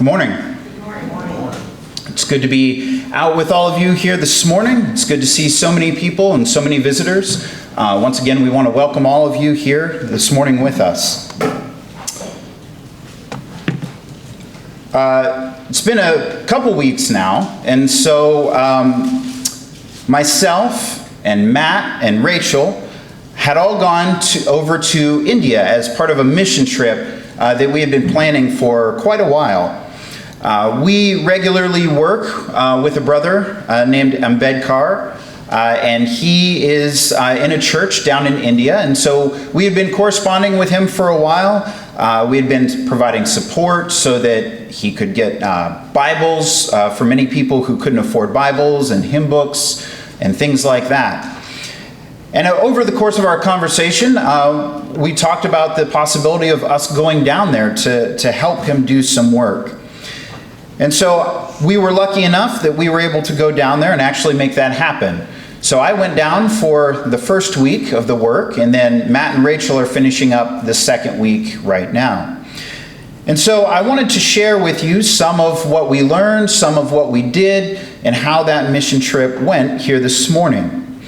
Good morning. It's good to be out with all of you here this morning. It's good to see so many people and so many visitors. Once again, we want to welcome all of you here this morning with us. It's been a couple weeks now, and so myself and Matt and Rachel had all gone over to India as part of a mission trip that we had been planning for quite a while. We regularly work with a brother named Ambedkar, and he is in a church down in India, and so we had been corresponding with him for a while. We had been providing support so that he could get Bibles for many people who couldn't afford Bibles and hymn books and things like that. And over the course of our conversation, we talked about the possibility of us going down there to help him do some work. And so we were lucky enough that we were able to go down there and actually make that happen. So I went down for the first week of the work, and then Matt and Rachel are finishing up the second week right now. And so I wanted to share with you some of what we learned, some of what we did, and how that mission trip went here this morning.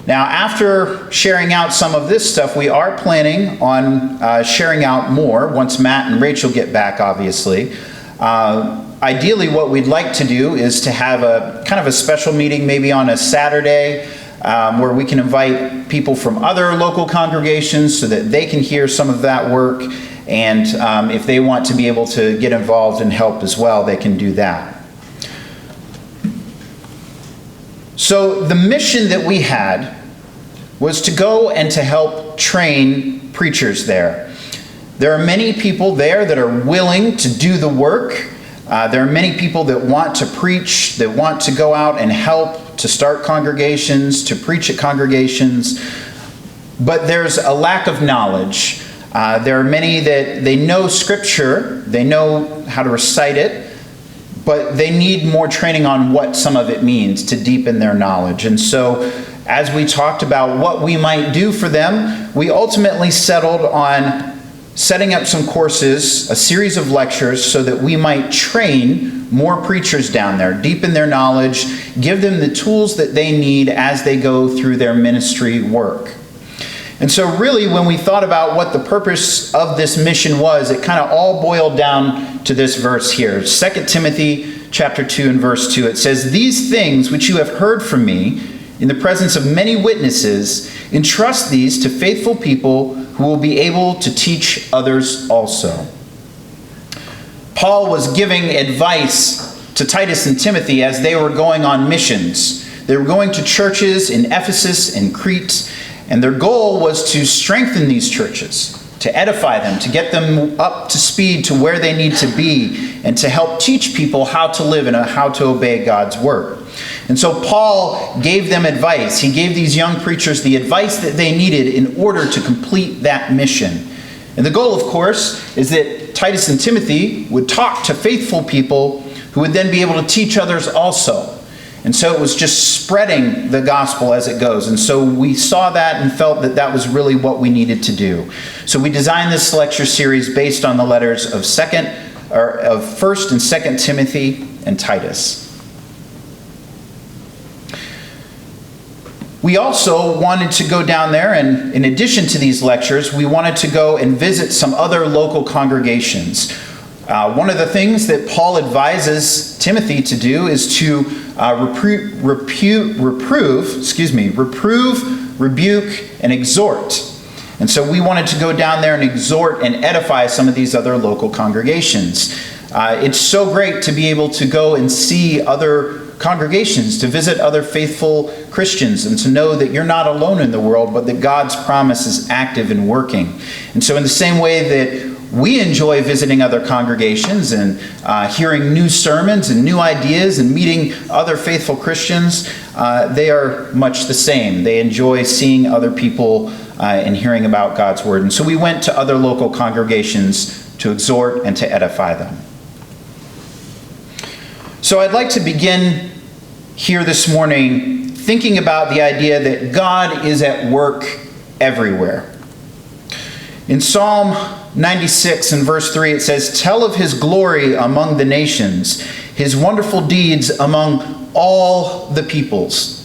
Now, after sharing out some of this stuff, we are planning on sharing out more once Matt and Rachel get back, obviously. Ideally, what we'd like to do is to have a kind of a special meeting maybe on a Saturday where we can invite people from other local congregations so that they can hear some of that work. And if they want to be able to get involved and help as well, they can do that. So the mission that we had was to go and to help train preachers there. There are many people there that are willing to do the work. There are many people that want to preach, that want to go out and help to start congregations, to preach at congregations. But there's a lack of knowledge. There are many that they know Scripture, they know how to recite it, but they need more training on what some of it means to deepen their knowledge. And so as we talked about what we might do for them, we ultimately settled on setting up some courses, a series of lectures, so that we might train more preachers down there, deepen their knowledge, give them the tools that they need as they go through their ministry work. And so really, when we thought about what the purpose of this mission was, it kind of all boiled down to this verse here. 2 Timothy chapter 2 and verse 2. It says, "These things which you have heard from me in the presence of many witnesses, entrust these to faithful people who will be able to teach others also." Paul was giving advice to Titus and Timothy as they were going on missions. They were going to churches in Ephesus and Crete, and their goal was to strengthen these churches, to edify them, to get them up to speed to where they need to be, and to help teach people how to live and how to obey God's word. And so Paul gave them advice. He gave these young preachers the advice that they needed in order to complete that mission. And the goal, of course, is that Titus and Timothy would talk to faithful people who would then be able to teach others also. And so it was just spreading the gospel as it goes. And so we saw that and felt that that was really what we needed to do. So we designed this lecture series based on the letters of 1st and 2nd Timothy and Titus. We also wanted to go down there, and in addition to these lectures, we wanted to go and visit some other local congregations. One of the things that Paul advises Timothy to do is to reprove, rebuke, and exhort. And so we wanted to go down there and exhort and edify some of these other local congregations. It's so great to be able to go and see other congregations, to visit other faithful Christians, and to know that you're not alone in the world, but that God's promise is active and working. And so in the same way that we enjoy visiting other congregations and hearing new sermons and new ideas and meeting other faithful Christians, they are much the same. They enjoy seeing other people and hearing about God's word. And so we went to other local congregations to exhort and to edify them. So I'd like to begin here this morning thinking about the idea that God is at work everywhere. In Psalm 96 and verse 3, it says, "Tell of his glory among the nations, his wonderful deeds among all the peoples."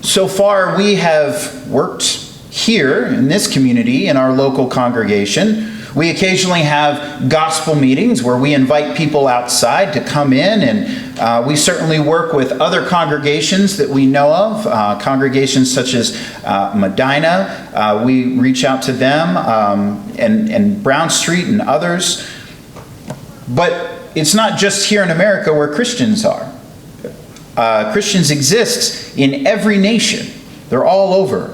So far, we have worked here in this community, in our local congregation. We occasionally have gospel meetings where we invite people outside to come in, and we certainly work with other congregations that we know of, congregations such as Medina. We reach out to them, and Brown Street and others. But it's not just here in America where Christians are. Christians exist in every nation. They're all over.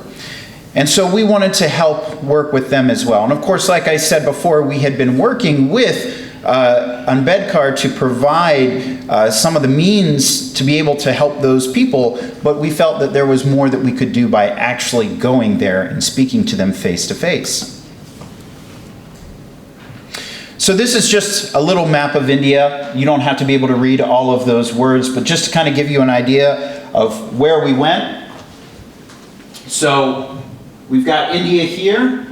And so we wanted to help work with them as well. And of course, like I said before, we had been working with Ambedkar to provide some of the means to be able to help those people, but we felt that there was more that we could do by actually going there and speaking to them face to face. So this is just a little map of India. You don't have to be able to read all of those words, but just to kind of give you an idea of where we went. So we've got India here.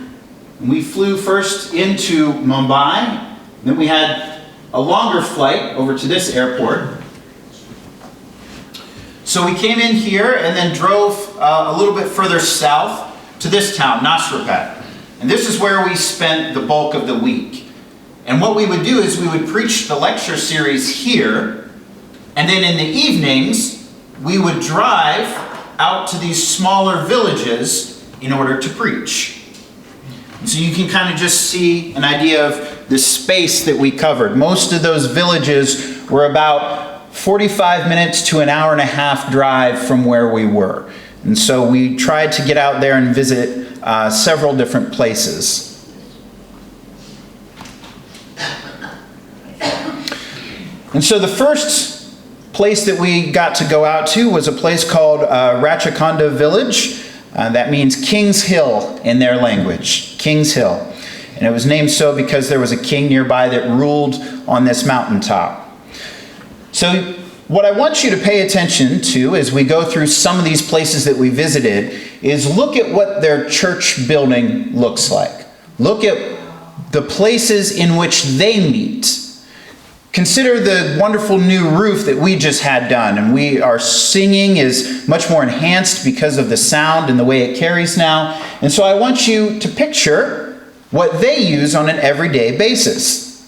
We flew first into Mumbai. Then we had a longer flight over to this airport. So we came in here and then drove a little bit further south to this town, Nasrapet. And this is where we spent the bulk of the week. And what we would do is we would preach the lecture series here, and then in the evenings, we would drive out to these smaller villages in order to preach. So you can kind of just see an idea of the space that we covered. Most of those villages were about 45 minutes to an hour and a half drive from where we were. And so we tried to get out there and visit several different places. And so the first place that we got to go out to was a place called Rachakonda Village. That means King's Hill in their language, King's Hill. And it was named so because there was a king nearby that ruled on this mountaintop. So what I want you to pay attention to as we go through some of these places that we visited is look at what their church building looks like. Look at the places in which they meet. Consider the wonderful new roof that we just had done, and our singing is much more enhanced because of the sound and the way it carries now. And so I want you to picture what they use on an everyday basis.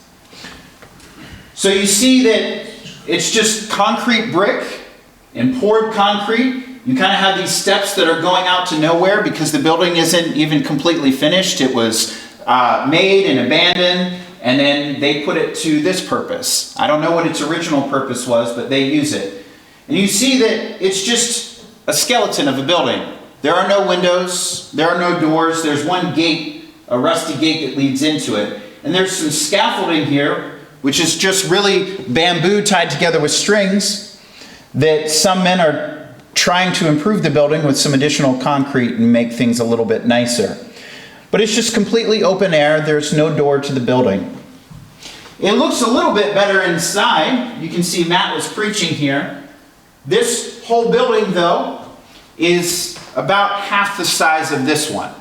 So you see that it's just concrete brick and poured concrete. You kind of have these steps that are going out to nowhere because the building isn't even completely finished. It was made and abandoned, and then they put it to this purpose. I don't know what its original purpose was, but they use it. And you see that it's just a skeleton of a building. There are no windows, there are no doors, there's one gate, a rusty gate that leads into it. And there's some scaffolding here, which is just really bamboo tied together with strings, that some men are trying to improve the building with some additional concrete and make things a little bit nicer. But it's just completely open air. There's no door to the building. It looks a little bit better inside. You can see Matt was preaching here. This whole building, though, is about half the size of this one.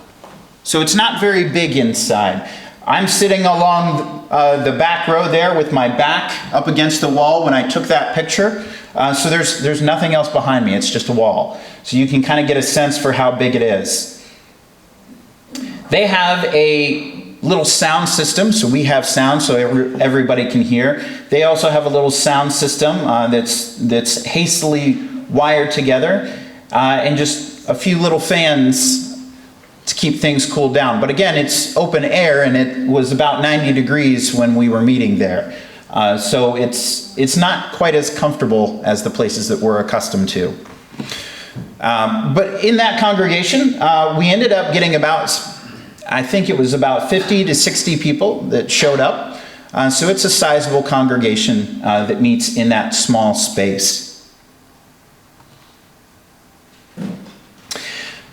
So it's not very big inside. I'm sitting along the back row there with my back up against the wall when I took that picture. So there's nothing else behind me. It's just a wall. So you can kind of get a sense for how big it is. They have a little sound system, so we have sound so everybody can hear. They also have a little sound system that's hastily wired together, and just a few little fans to keep things cooled down. But again, it's open air, and it was about 90 degrees when we were meeting there. So it's not quite as comfortable as the places that we're accustomed to. But in that congregation, we ended up getting about, I think it was about 50 to 60 people that showed up. So it's a sizable congregation that meets in that small space.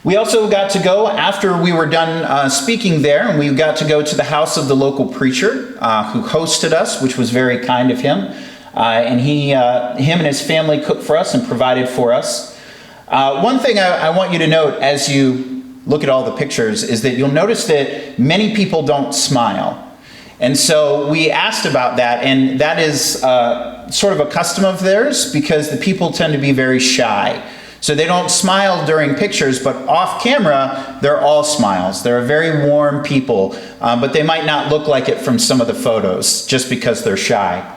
We also got to go, after we were done speaking there, and we got to go to the house of the local preacher who hosted us, which was very kind of him. And him and his family cooked for us and provided for us. One thing I want you to note as you look at all the pictures is that you'll notice that many people don't smile. And so we asked about that, and that is sort of a custom of theirs because the people tend to be very shy. So they don't smile during pictures, but off camera, they're all smiles. They're a very warm people, but they might not look like it from some of the photos just because they're shy.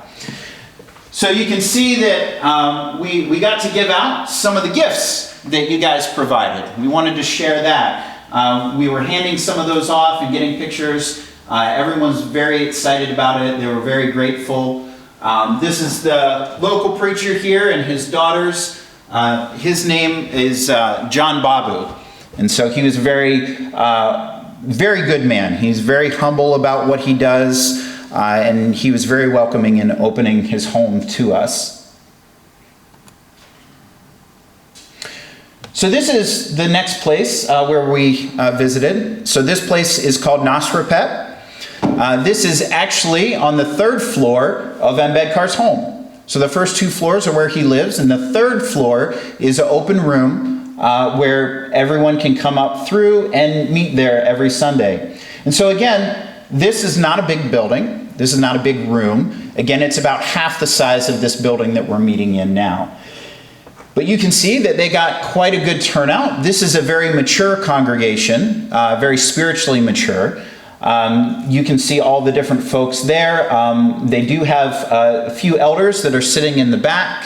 So you can see that we got to give out some of the gifts that you guys provided. We wanted to share that. We were handing some of those off and getting pictures. Everyone's very excited about it. They were very grateful. This is the local preacher here and his daughters. His name is John Babu. And so he was a very good man. He's very humble about what he does. And he was very welcoming in opening his home to us. So this is the next place where we visited. So this place is called Nasrapet. This is actually on the 3rd floor of Ambedkar's home. So the first 2 floors are where he lives, and the 3rd floor is an open room where everyone can come up through and meet there every Sunday. And so again, this is not a big building. This is not a big room. Again, it's about half the size of this building that we're meeting in now. But you can see that they got quite a good turnout. This is a very mature congregation, very spiritually mature. You can see all the different folks there. They do have a few elders that are sitting in the back.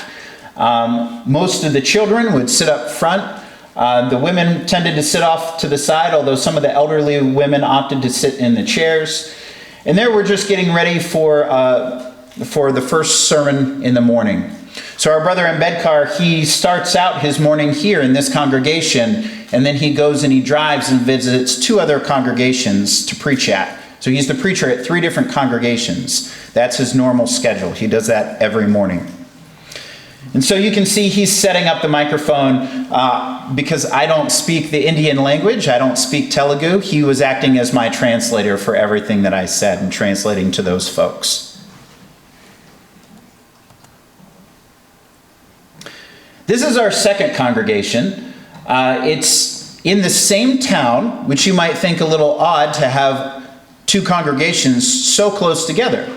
Most of the children would sit up front. The women tended to sit off to the side, although some of the elderly women opted to sit in the chairs. And there we're just getting ready for the first sermon in the morning. So our brother Ambedkar, he starts out his morning here in this congregation, and then he goes and he drives and visits 2 other congregations to preach at. So he's the preacher at 3 different congregations. That's his normal schedule. He does that every morning. And so you can see he's setting up the microphone because I don't speak the Indian language. I don't speak Telugu. He was acting as my translator for everything that I said and translating to those folks. This is our second congregation. It's in the same town, which you might think a little odd to have 2 congregations so close together.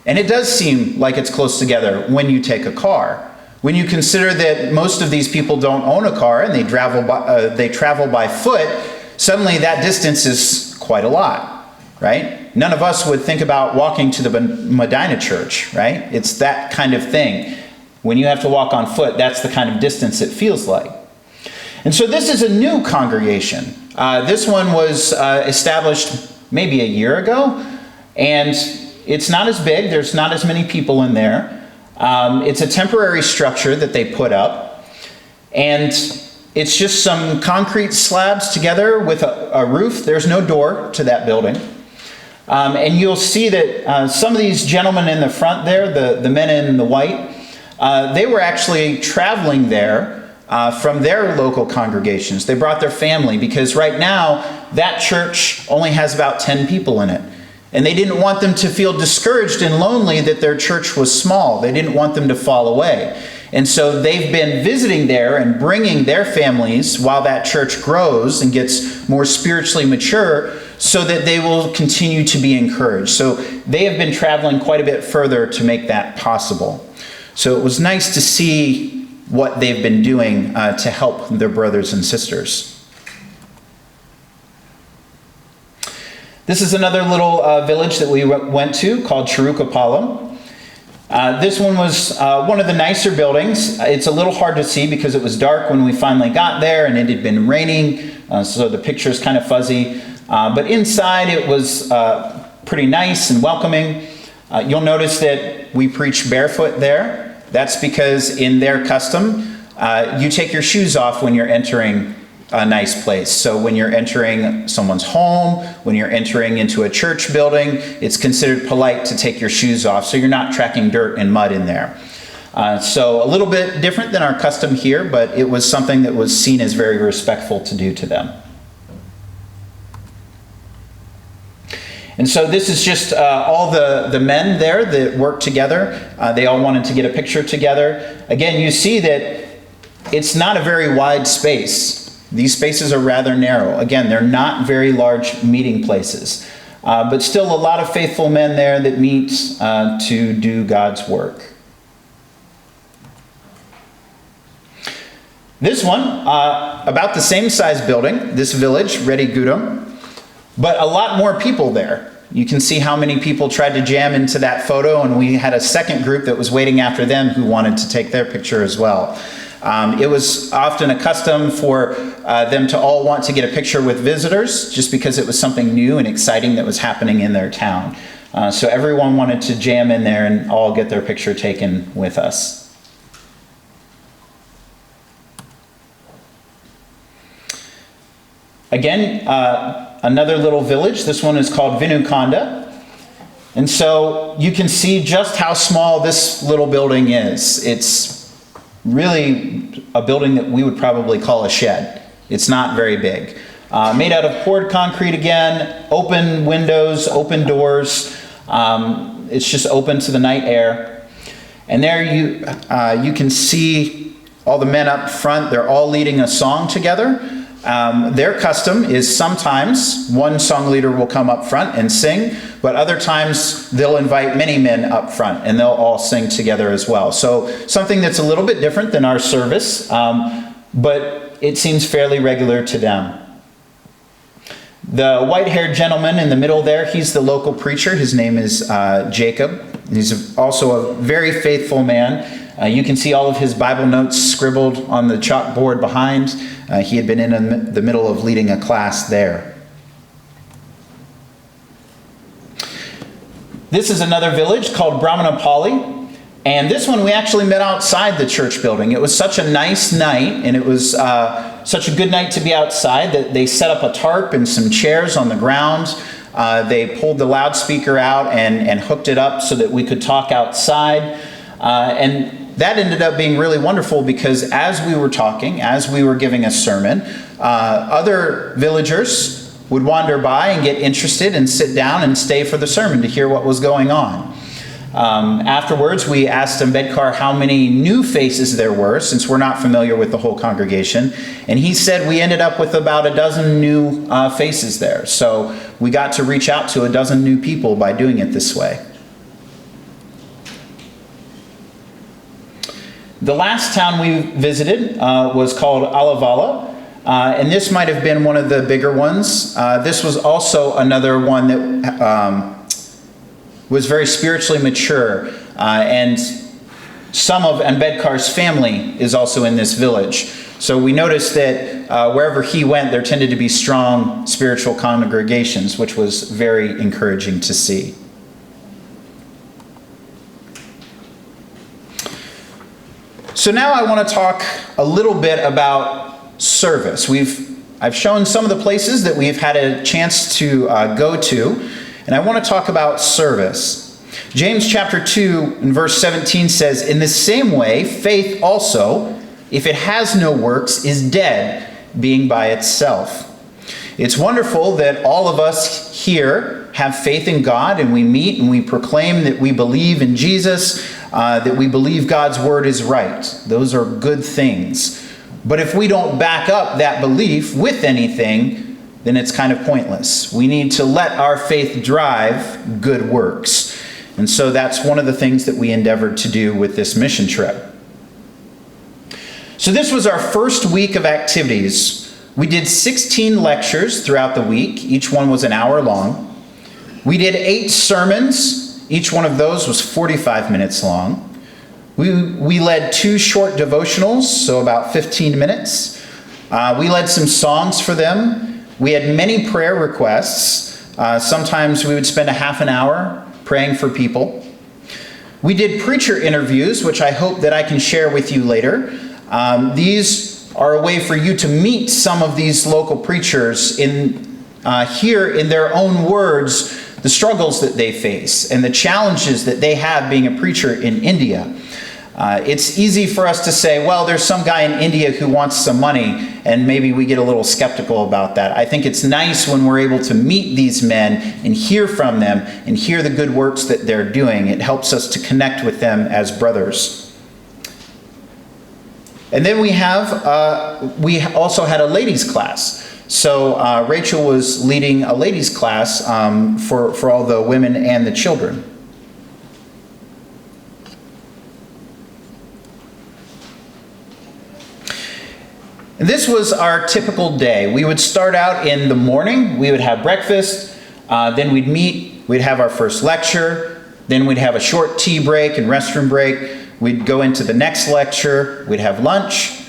And it does seem like it's close together when you take a car. When you consider that most of these people don't own a car and they travel by foot, suddenly that distance is quite a lot, right? None of us would think about walking to the Medina church, right? It's that kind of thing. When you have to walk on foot, that's the kind of distance it feels like. And so this is a new congregation. This one was established maybe a year ago, and it's not as big. There's not as many people in there. It's a temporary structure that they put up, and it's just some concrete slabs together with a roof. There's no door to that building. And you'll see that some of these gentlemen in the front there, the men in the white, they were actually traveling there from their local congregations. They brought their family because right now that church only has about 10 people in it. And they didn't want them to feel discouraged and lonely that their church was small. They didn't want them to fall away. And so they've been visiting there and bringing their families while that church grows and gets more spiritually mature so that they will continue to be encouraged. So they have been traveling quite a bit further to make that possible. So it was nice to see what they've been doing to help their brothers and sisters. This is another little village that we went to called Cherukapalem. This one was one of the nicer buildings. It's a little hard to see because it was dark when we finally got there and it had been raining, so the picture is kind of fuzzy. But inside it was pretty nice and welcoming. You'll notice that we preach barefoot there. That's because in their custom, you take your shoes off when you're entering a nice place. So when you're entering someone's home, when you're entering into a church building, it's considered polite to take your shoes off so you're not tracking dirt and mud in there. So a little bit different than our custom here, but it was something that was seen as very respectful to do to them. And so this is just all the men there that work together. They all wanted to get a picture together. Again, you see that it's not a very wide space. These spaces are rather narrow. Again, they're not very large meeting places. But still a lot of faithful men there that meet to do God's work. This one, about the same size building, this village, Redigudum, but a lot more people there. You can see how many people tried to jam into that photo, and we had a second group that was waiting after them who wanted to take their picture as well. It was often a custom for them to all want to get a picture with visitors, just because it was something new and exciting that was happening in their town. So everyone wanted to jam in there and all get their picture taken with us. Again, another little village. This one is called Vinukonda. And so you can see just how small this little building is. It's really a building that we would probably call a shed. It's not very big. Made out of poured concrete again, open windows, open doors. It's just open to the night air. And there you can see all the men up front. They're all leading a song together. Their custom is sometimes one song leader will come up front and sing, but other times they'll invite many men up front and they'll all sing together as well. So something that's a little bit different than our service, but it seems fairly regular to them. The white-haired gentleman in the middle there, he's the local preacher. His name is Jacob. He's also a very faithful man. You can see all of his Bible notes scribbled on the chalkboard behind. He had been in the middle of leading a class there. This is another village called Brahmanapalli. And this one we actually met outside the church building. It was such a nice night, and it was such a good night to be outside that they set up a tarp and some chairs on the ground. They pulled the loudspeaker out and hooked it up so that we could talk outside. And that ended up being really wonderful because as we were talking, as we were giving a sermon, other villagers would wander by and get interested and sit down and stay for the sermon to hear what was going on. Afterwards, we asked Ambedkar how many new faces there were, since we're not familiar with the whole congregation. And he said we ended up with about a dozen new faces there. So we got to reach out to a dozen new people by doing it this way. The last town we visited was called Alavala, and this might have been one of the bigger ones. This was also another one that was very spiritually mature, and some of Ambedkar's family is also in this village. So we noticed that wherever he went, there tended to be strong spiritual congregations, which was very encouraging to see. So now I want to talk a little bit about service. I've shown some of the places that we've had a chance to go to, and I want to talk about service. James chapter 2 and verse 17 says, "In the same way, faith also, if it has no works, is dead, being by itself." It's wonderful that all of us here have faith in God, and we meet and we proclaim that we believe in Jesus, that we believe God's word is right. Those are good things. But if we don't back up that belief with anything, then it's kind of pointless. We need to let our faith drive good works. And so that's one of the things that we endeavored to do with this mission trip. So this was our first week of activities. We did 16 lectures throughout the week. Each one was an hour long. We did 8 sermons. Each one of those was 45 minutes long. We led 2 short devotionals, so about 15 minutes. We led some songs for them. We had many prayer requests. Sometimes we would spend a half an hour praying for people. We did preacher interviews, which I hope that I can share with you later. These are a way for you to meet some of these local preachers hear in their own words the struggles that they face and the challenges that they have being a preacher in India. It's easy for us to say, well, there's some guy in India who wants some money, and maybe we get a little skeptical about that. I think it's nice when we're able to meet these men and hear from them and hear the good works that they're doing. It helps us to connect with them as brothers. And then we also had a ladies' class. So Rachel was leading a ladies' class for all the women and the children. And this was our typical day. We would start out in the morning, we would have breakfast, then we'd meet, we'd have our first lecture, then we'd have a short tea break and restroom break, we'd go into the next lecture, we'd have lunch.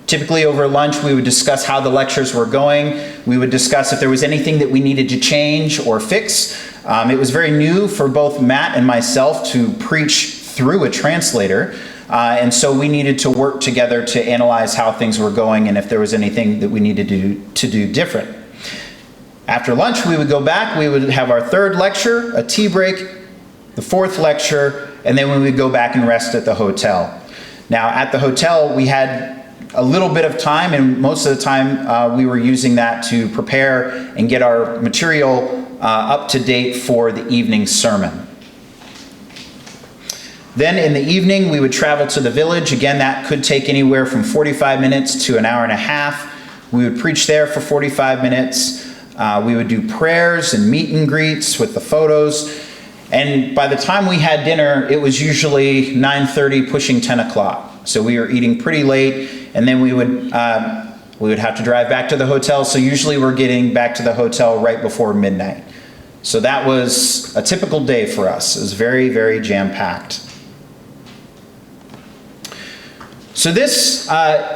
Typically over lunch we would discuss how the lectures were going, we would discuss if there was anything that we needed to change or fix. It was very new for both Matt and myself to preach through a translator. And so we needed to work together to analyze how things were going and if there was anything that we needed to do different. After lunch, we would go back, we would have our third lecture, a tea break, the fourth lecture, and then we would go back and rest at the hotel. Now, at the hotel, we had a little bit of time, and most of the time we were using that to prepare and get our material up to date for the evening sermon. Then in the evening, we would travel to the village. Again, that could take anywhere from 45 minutes to an hour and a half. We would preach there for 45 minutes. We would do prayers and meet and greets with the photos. And by the time we had dinner, it was usually 9:30, pushing 10 o'clock. So we were eating pretty late, and then we would have to drive back to the hotel. So usually we're getting back to the hotel right before midnight. So that was a typical day for us. It was very, very jam-packed. So this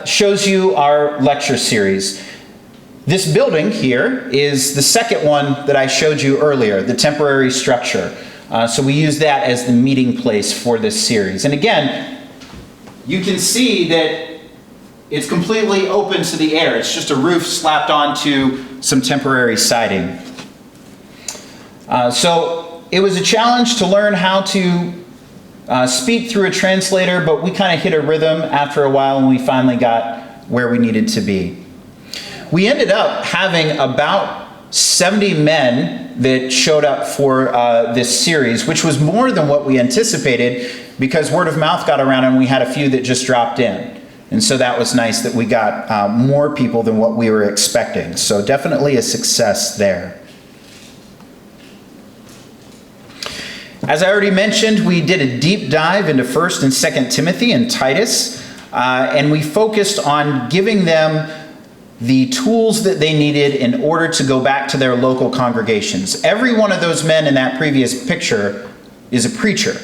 shows you our lecture series. This building here is the second one that I showed you earlier, the temporary structure. So we use that as the meeting place for this series. And again, you can see that it's completely open to the air. It's just a roof slapped onto some temporary siding. So it was a challenge to learn how to speak through a translator, but we kind of hit a rhythm after a while and we finally got where we needed to be. We ended up having about 70 men that showed up for this series, which was more than what we anticipated because word of mouth got around and we had a few that just dropped in. And so that was nice that we got more people than what we were expecting. So definitely a success there. As I already mentioned, we did a deep dive into 1st and 2nd Timothy and Titus, and we focused on giving them the tools that they needed in order to go back to their local congregations. Every one of those men in that previous picture is a preacher,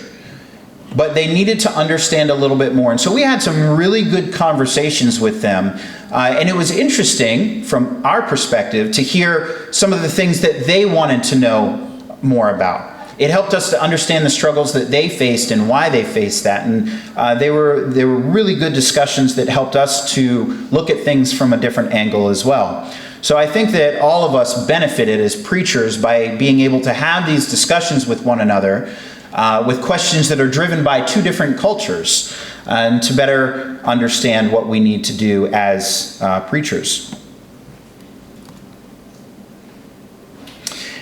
but they needed to understand a little bit more. And so we had some really good conversations with them, and it was interesting from our perspective to hear some of the things that they wanted to know more about. It helped us to understand the struggles that they faced and why they faced that. And they were really good discussions that helped us to look at things from a different angle as well. So I think that all of us benefited as preachers by being able to have these discussions with one another with questions that are driven by two different cultures and to better understand what we need to do as preachers.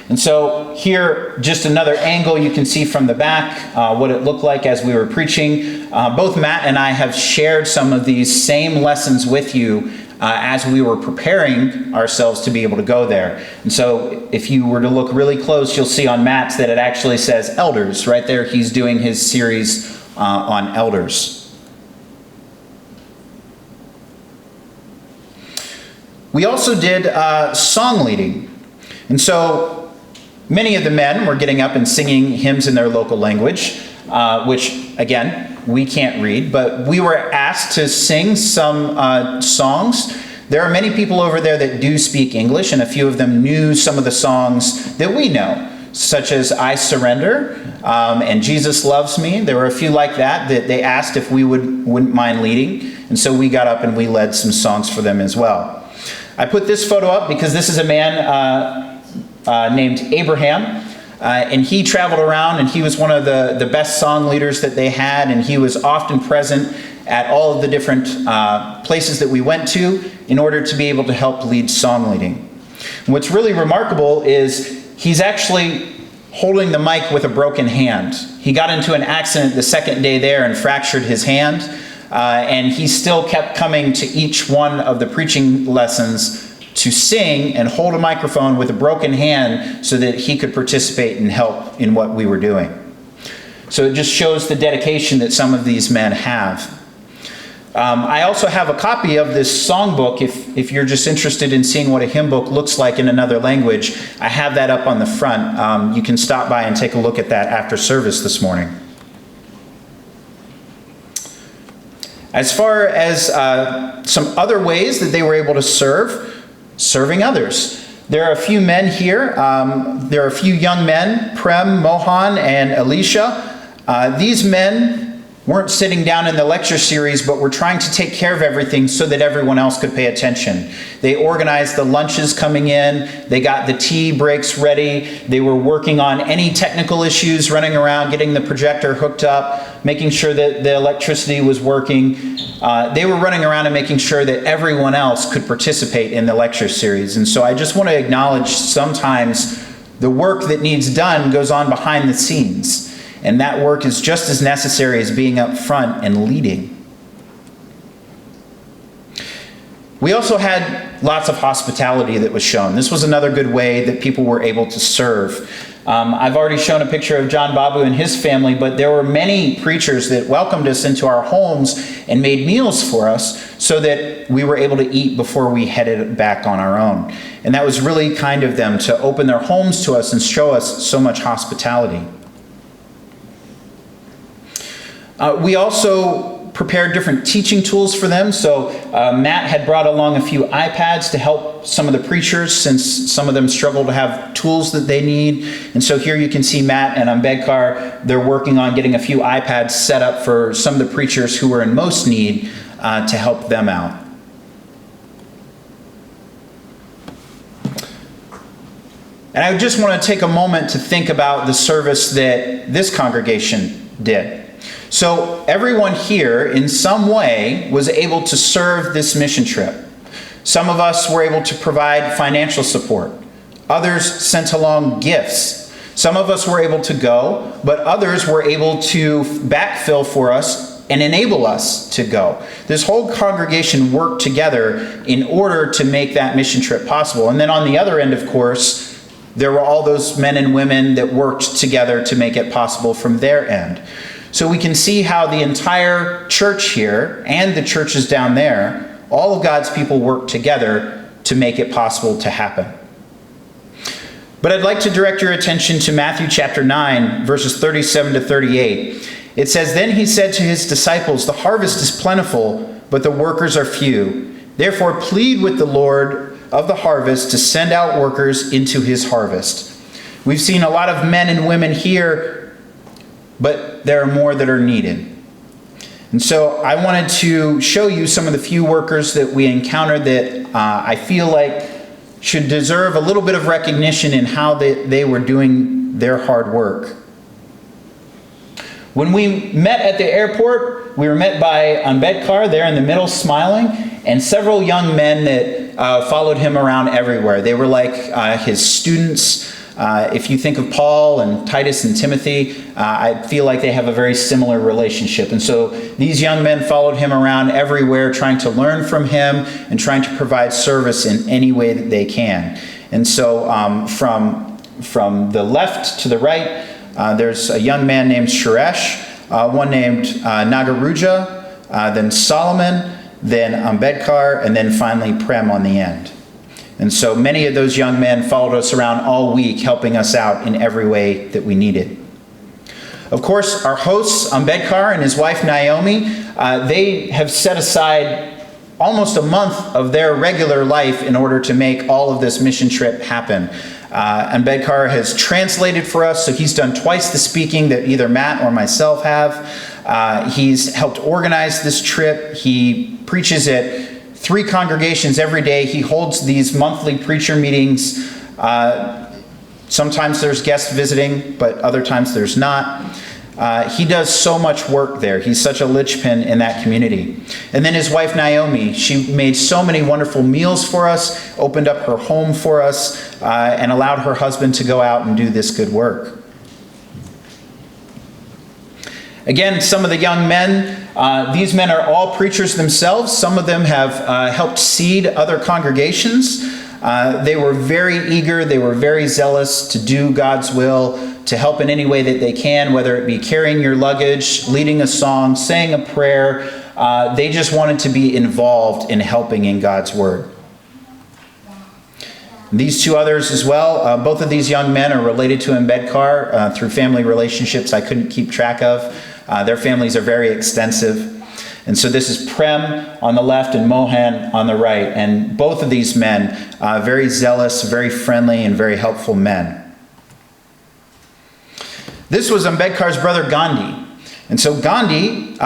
And so here, just another angle you can see from the back, what it looked like as we were preaching. Both Matt and I have shared some of these same lessons with you as we were preparing ourselves to be able to go there. And so if you were to look really close, you'll see on Matt's that it actually says elders. Right there, he's doing his series on elders. We also did song leading. And so many of the men were getting up and singing hymns in their local language, which, again, we can't read, but we were asked to sing some songs. There are many people over there that do speak English, and a few of them knew some of the songs that we know, such as I Surrender and Jesus Loves Me. There were a few like that they asked if we wouldn't mind leading, and so we got up and we led some songs for them as well. I put this photo up because this is a man named Abraham, and he traveled around and he was one of the best song leaders that they had, and he was often present at all of the different places that we went to in order to be able to help lead song leading. And what's really remarkable is he's actually holding the mic with a broken hand. He got into an accident the second day there and fractured his hand. and he still kept coming to each one of the preaching lessons to sing and hold a microphone with a broken hand so that he could participate and help in what we were doing. So it just shows the dedication that some of these men have. I also have a copy of this songbook if you're just interested in seeing what a hymn book looks like in another language. I have that up on the front. You can stop by and take a look at that after service this morning. As far as some other ways that they were able to serve, serving others. There are a few men here. There are a few young men, Prem, Mohan, and Elisha. These men weren't sitting down in the lecture series, but were trying to take care of everything so that everyone else could pay attention. They organized the lunches coming in. They got the tea breaks ready. They were working on any technical issues, running around, getting the projector hooked up, making sure that the electricity was working. They were running around and making sure that everyone else could participate in the lecture series. And so I just want to acknowledge sometimes the work that needs done goes on behind the scenes. And that work is just as necessary as being up front and leading. We also had lots of hospitality that was shown. This was another good way that people were able to serve. I've already shown a picture of John Babu and his family, but there were many preachers that welcomed us into our homes and made meals for us so that we were able to eat before we headed back on our own. And that was really kind of them to open their homes to us and show us so much hospitality. We also prepared different teaching tools for them. So Matt had brought along a few iPads to help some of the preachers, since some of them struggle to have tools that they need. And so here you can see Matt and Ambedkar, they're working on getting a few iPads set up for some of the preachers who were in most need to help them out. And I just want to take a moment to think about the service that this congregation did. So everyone here in some way was able to serve this mission trip. Some of us were able to provide financial support. Others sent along gifts. Some of us were able to go, but others were able to backfill for us and enable us to go. This whole congregation worked together in order to make that mission trip possible. And then on the other end, of course, there were all those men and women that worked together to make it possible from their end. So we can see how the entire church here and the churches down there, all of God's people work together to make it possible to happen. But I'd like to direct your attention to Matthew chapter 9, verses 37 to 38. It says, "Then he said to his disciples, 'The harvest is plentiful, but the workers are few. Therefore plead with the Lord of the harvest to send out workers into his harvest.'" We've seen a lot of men and women here, but there are more that are needed. And so I wanted to show you some of the few workers that we encountered that I feel like should deserve a little bit of recognition in how they were doing their hard work. When we met at the airport, we were met by Ambedkar there in the middle smiling, and several young men that followed him around everywhere. They were like his students. If you think of Paul and Titus and Timothy, I feel like they have a very similar relationship. And so these young men followed him around everywhere, trying to learn from him and trying to provide service in any way that they can. And so from the left to the right, there's a young man named Suresh, one named Nagaruja, then Solomon, then Ambedkar, and then finally Prem on the end. And so many of those young men followed us around all week, helping us out in every way that we needed. Of course, our hosts, Ambedkar and his wife Naomi, they have set aside almost a month of their regular life in order to make all of this mission trip happen. Ambedkar has translated for us, so he's done twice the speaking that either Matt or myself have. He's helped organize this trip. He preaches at 3 congregations every day. He holds these monthly preacher meetings. Sometimes there's guests visiting, but other times there's not. He does so much work there. He's such a linchpin in that community. And then his wife Naomi, she made so many wonderful meals for us, opened up her home for us, and allowed her husband to go out and do this good work. Again, some of the young men, these men are all preachers themselves. Some of them have helped seed other congregations. They were very eager, they were very zealous to do God's will, to help in any way that they can, whether it be carrying your luggage, leading a song, saying a prayer. They just wanted to be involved in helping in God's word. These two others as well, both of these young men are related to Ambedkar through family relationships I couldn't keep track of. Their families are very extensive. And so this is Prem on the left and Mohan on the right. And both of these men, very zealous, very friendly, and very helpful men. This was Ambedkar's brother Gandhi. And so Gandhi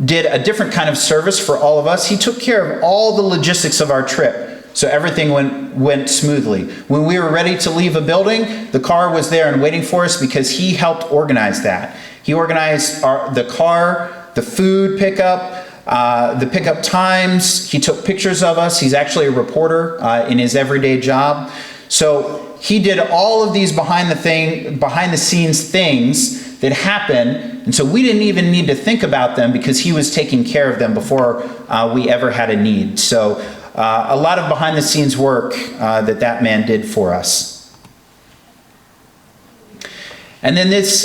did a different kind of service for all of us. He took care of all the logistics of our trip. So everything went smoothly. When we were ready to leave a building, the car was there and waiting for us because he helped organize that. He organized the car, the food pickup, the pickup times. He took pictures of us. He's actually a reporter in his everyday job. So he did all of these behind the scenes things that happen. And so we didn't even need to think about them because he was taking care of them before we ever had a need. So a lot of behind the scenes work that man did for us. And then this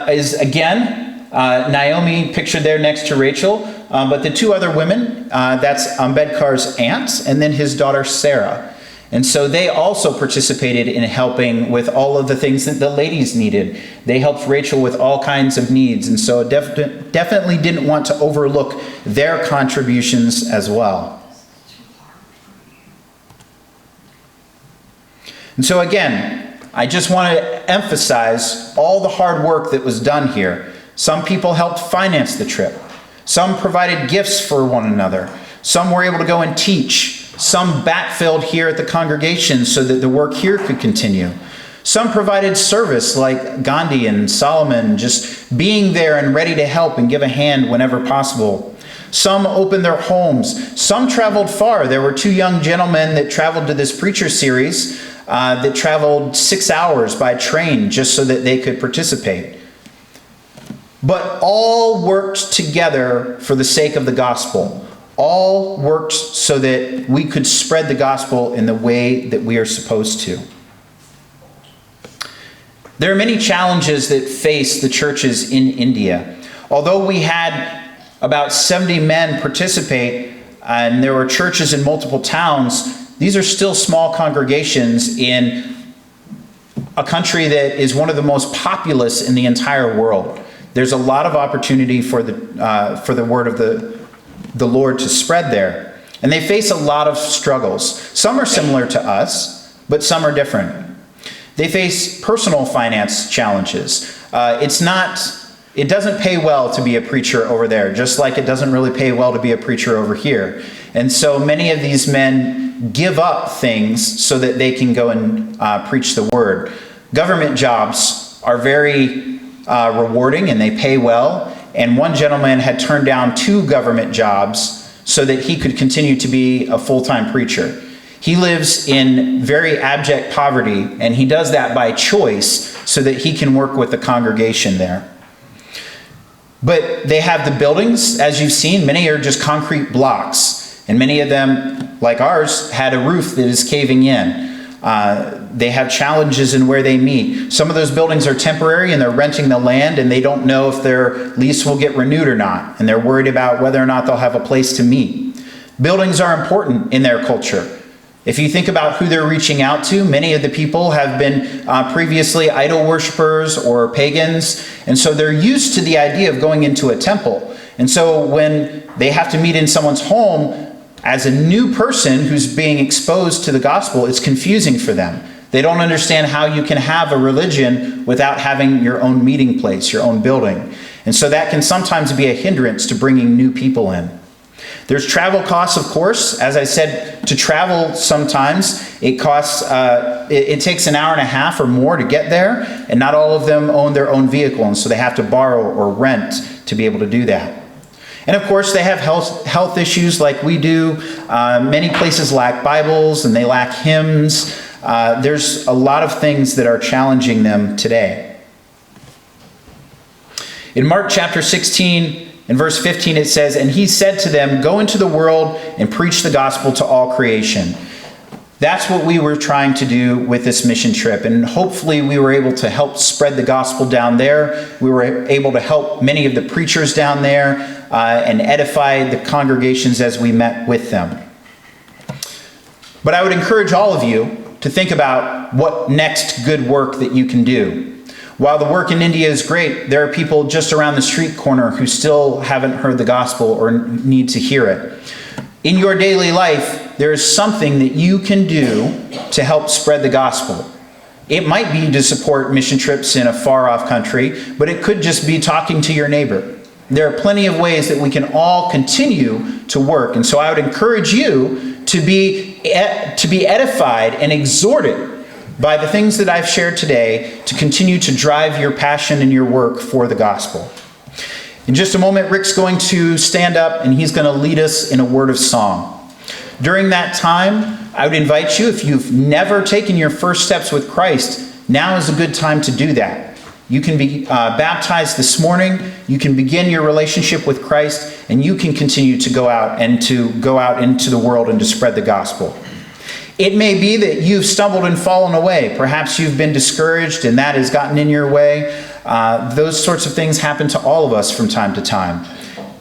is again Naomi pictured there next to Rachel, but the two other women, that's Ambedkar's aunt and then his daughter Sarah. And so they also participated in helping with all of the things that the ladies needed. They helped Rachel with all kinds of needs, and so definitely didn't want to overlook their contributions as well. And so again, I just want to emphasize all the hard work that was done here. Some people helped finance the trip. Some provided gifts for one another. Some were able to go and teach. Some backfilled here at the congregation so that the work here could continue. Some provided service like Gandhi and Solomon, just being there and ready to help and give a hand whenever possible. Some opened their homes. Some traveled far. There were two young gentlemen that traveled to this preacher series that traveled 6 hours by train just so that they could participate. But all worked together for the sake of the gospel. All worked so that we could spread the gospel in the way that we are supposed to. There are many challenges that face the churches in India. Although we had about 70 men participate, and there were churches in multiple towns, these are still small congregations in a country that is one of the most populous in the entire world. There's a lot of opportunity for the word of the Lord to spread there. And they face a lot of struggles. Some are similar to us, but some are different. They face personal finance challenges. It doesn't pay well to be a preacher over there, just like it doesn't really pay well to be a preacher over here. And so many of these men give up things so that they can go and preach the word. Government jobs are very rewarding and they pay well. And one gentleman had turned down 2 government jobs so that he could continue to be a full-time preacher. He lives in very abject poverty, and he does that by choice so that he can work with the congregation there. But they have the buildings, as you've seen, many are just concrete blocks, and many of them, like ours, had a roof that is caving in. They have challenges in where they meet. Some of those buildings are temporary and they're renting the land and they don't know if their lease will get renewed or not. And they're worried about whether or not they'll have a place to meet. Buildings are important in their culture. If you think about who they're reaching out to, many of the people have been previously idol worshipers or pagans. And so they're used to the idea of going into a temple. And so when they have to meet in someone's home, as a new person who's being exposed to the gospel, it's confusing for them. They don't understand how you can have a religion without having your own meeting place, your own building. And so that can sometimes be a hindrance to bringing new people in. There's travel costs, of course. As I said, to travel sometimes, it costs, it takes an hour and a half or more to get there, and not all of them own their own vehicle, and so they have to borrow or rent to be able to do that. And of course, they have health issues like we do. Many places lack Bibles and they lack hymns. There's a lot of things that are challenging them today. In Mark chapter 16 and verse 15 it says, "And he said to them, 'Go into the world and preach the gospel to all creation.'" That's what we were trying to do with this mission trip, and hopefully we were able to help spread the gospel down there. We were able to help many of the preachers down there and edify the congregations as we met with them. But I would encourage all of you to think about what next good work that you can do. While the work in India is great, there are people just around the street corner who still haven't heard the gospel or need to hear it. In your daily life, there is something that you can do to help spread the gospel. It might be to support mission trips in a far-off country, but it could just be talking to your neighbor. There are plenty of ways that we can all continue to work. And so I would encourage you to be edified and exhorted by the things that I've shared today to continue to drive your passion and your work for the gospel. In just a moment, Rick's going to stand up and he's going to lead us in a word of song. During that time, I would invite you, if you've never taken your first steps with Christ, now is a good time to do that. You can be baptized this morning, you can begin your relationship with Christ, and you can continue to go out into the world and to spread the gospel. It may be that you've stumbled and fallen away. Perhaps you've been discouraged and that has gotten in your way. Those sorts of things happen to all of us from time to time.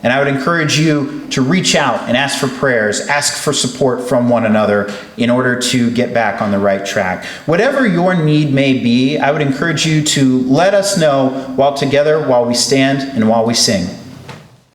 And I would encourage you to reach out and ask for prayers, ask for support from one another in order to get back on the right track. Whatever your need may be, I would encourage you to let us know while we stand and while we sing.